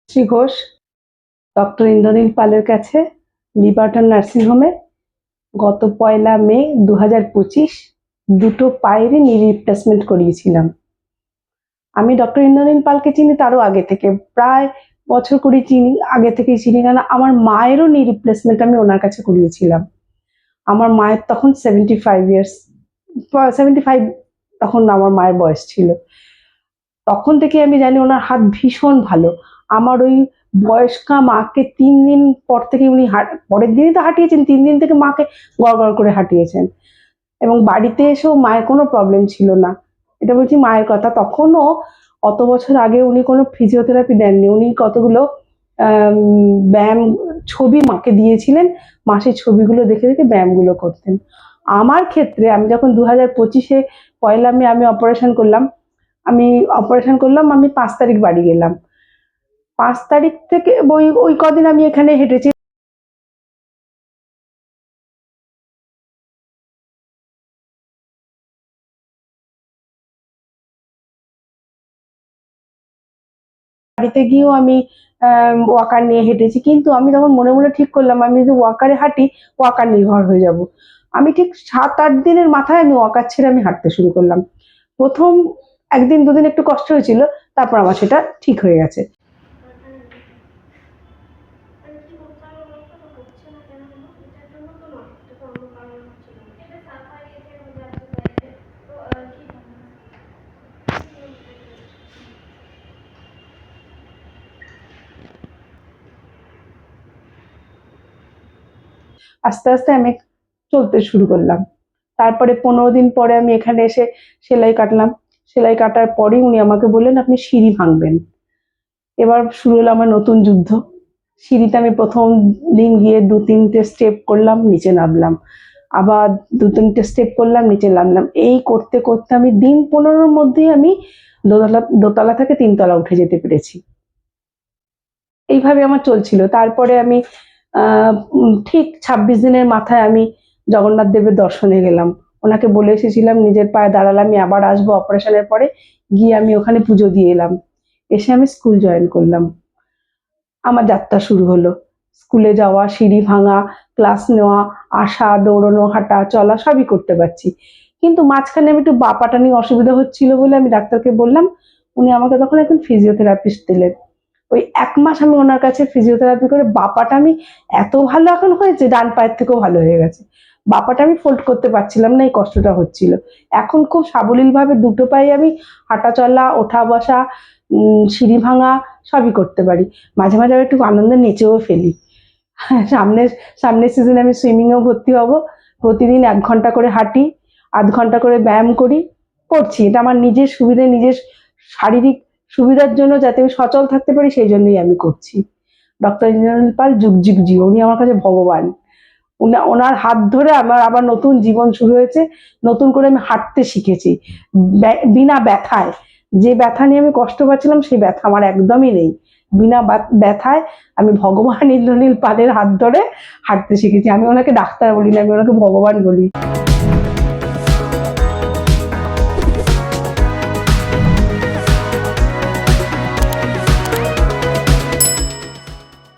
Shri Ghosh doctor Indranil পালের কাছে লিবার্টন nursing হোমে গত 1 মে 2025 দুটো পায়েরই নি রিপ্লেসমেন্ট করিয়েছিলাম। আমি ডক্টর ইন্দ্রনীল পালকে চিনি তারও আগে থেকে, প্রায় বছর 20 চিনি, আগে থেকেই চিনি, কারণ আমার মায়েরও নি রিপ্লেসমেন্ট আমি ওনার কাছে করিয়েছিলাম। আমার মায়ের তখন 75 তখন আমার মায়ের বয়স ছিল। তখন থেকে আমি জানি ওনার হাত ভীষণ ভালো। আমার ওই বয়স্কা মাকে 3 দিন পর থেকে উনি পরের দিনই তো হাঁটিয়েছেন, 3 দিন থেকে মাকে গড়গড় করে হাঁটিয়েছেন, এবং বাড়িতে এসেও মায়ের কোনো প্রবলেম ছিল না। এটা বলছি মায়ের কথা। তখনও অত বছর আগে উনি কোনো ফিজিওথেরাপি দেননি, উনি কতগুলো ব্যায়াম ছবি মাকে দিয়েছিলেন, মা সেই ছবিগুলো দেখে দেখে ব্যায়ামগুলো করতেন। আমার ক্ষেত্রে আমি যখন 2025-এ 1 মে আমি অপারেশন করলাম, আমি 5 তারিখ বাড়ি গেলাম। 5 তারিখ থেকে ওই কদিন আমি এখানে হেঁটেছি। বাড়িতে গিয়েও আমি ওয়াকার নিয়ে হেঁটেছি, কিন্তু আমি তখন মনে মনে ঠিক করলাম আমি যদি ওয়াকারে হাঁটি ওয়াকার নির্ভর হয়ে যাব। আমি ঠিক 7-8 দিনের মাথায় আমি ওয়াকার ছেড়ে আমি হাঁটতে শুরু করলাম। প্রথম 1 দিন 2 দিন একটু কষ্ট হয়েছিল, তারপর আমার সেটা ঠিক হয়ে গেছে। আস্তে আস্তে আমি চলতে শুরু করলাম। তারপরে 15 দিন পরে আমি এখানে এসে সেলাই কাটলাম। সেলাই কাটার পরেই উনি আমাকে বললেন আপনি সিঁড়ি ভাঙবেন। এবার শুরু হলো আমার নতুন যুদ্ধ। সিঁড়িতে আমি প্রথম দিন গিয়ে 2-3টে স্টেপ করলাম, নিচে নামলাম, আবার 2-3টে স্টেপ করলাম, নিচে নামলাম। এই করতে করতে আমি দিন 15-র মধ্যেই আমি দোতলা থেকে 3 তলা উঠে যেতে পেরেছি। এইভাবে আমার চলছিল। তারপরে আমি ঠিক 26 দিনের মাথায় আমি জগন্নাথ দেবের দর্শনে গেলাম। ওনাকে বলে এসেছিলাম নিজের পায়ে দাঁড়ালে আমি আবার আসবো অপারেশনের পরে। গিয়ে আমি ওখানে পুজো দিয়ে এলাম। এসে আমি স্কুল জয়েন করলাম। আমার যাত্রা শুরু হলো। স্কুলে যাওয়া, সিঁড়ি ভাঙা, ক্লাস নেওয়া, আসা, দৌড়ানো, হাঁটা, চলা সবই করতে পারছি। কিন্তু মাঝখানে আমি একটু পা টা নিয়ে অসুবিধা হচ্ছিল বলে আমি ডাক্তারকে বললাম। উনি আমাকে তখন একজন ফিজিওথেরাপিস্ট দিলেন। ওই 1 মাস আমি ওনার কাছে ফিজিওথেরাপি করে বাঁ পাটা আমি এত ভালো এখন হয়েছে, ডান পায়ের থেকেও ভালো হয়ে গেছে। বাঁ পাটা আমি ফোল্ড করতে পারছিলাম না, এই কষ্টটা হচ্ছিল। এখন খুব সাবলীলভাবে দুটো পায়ে আমি হাঁটা চলা, ওঠা বসা, সিঁড়ি ভাঙা সবই করতে পারি। মাঝে মাঝে আমি একটু আনন্দে নেচেও ফেলি। সামনের সিজনে আমি সুইমিংয়েও ভর্তি হব। প্রতিদিন 1 ঘন্টা করে হাঁটি, আধ ঘন্টা করে ব্যায়াম করছি। এটা আমার নিজের সুবিধে, নিজের শারীরিক সুবিধার জন্য, যাতে আমি সচল থাকতে পারি, সেই জন্যই আমি করছি। ডক্টর ইন্দ্রনীল পাল যুগ যুগ জিও, উনি আমার কাছে ভগবান। ওনার হাত ধরে আমার আবার নতুন জীবন শুরু হয়েছে। নতুন করে আমি হাঁটতে শিখেছি বিনা ব্যথায়। যে ব্যথা নিয়ে আমি কষ্ট পাচ্ছিলাম সেই ব্যথা আমার একদমই নেই। বিনা ব্যথায় আমি ভগবান ইন্দ্রনীল পালের হাত ধরে হাঁটতে শিখেছি। আমি ওনাকে ডাক্তার বলি না, আমি ওনাকে ভগবান বলি।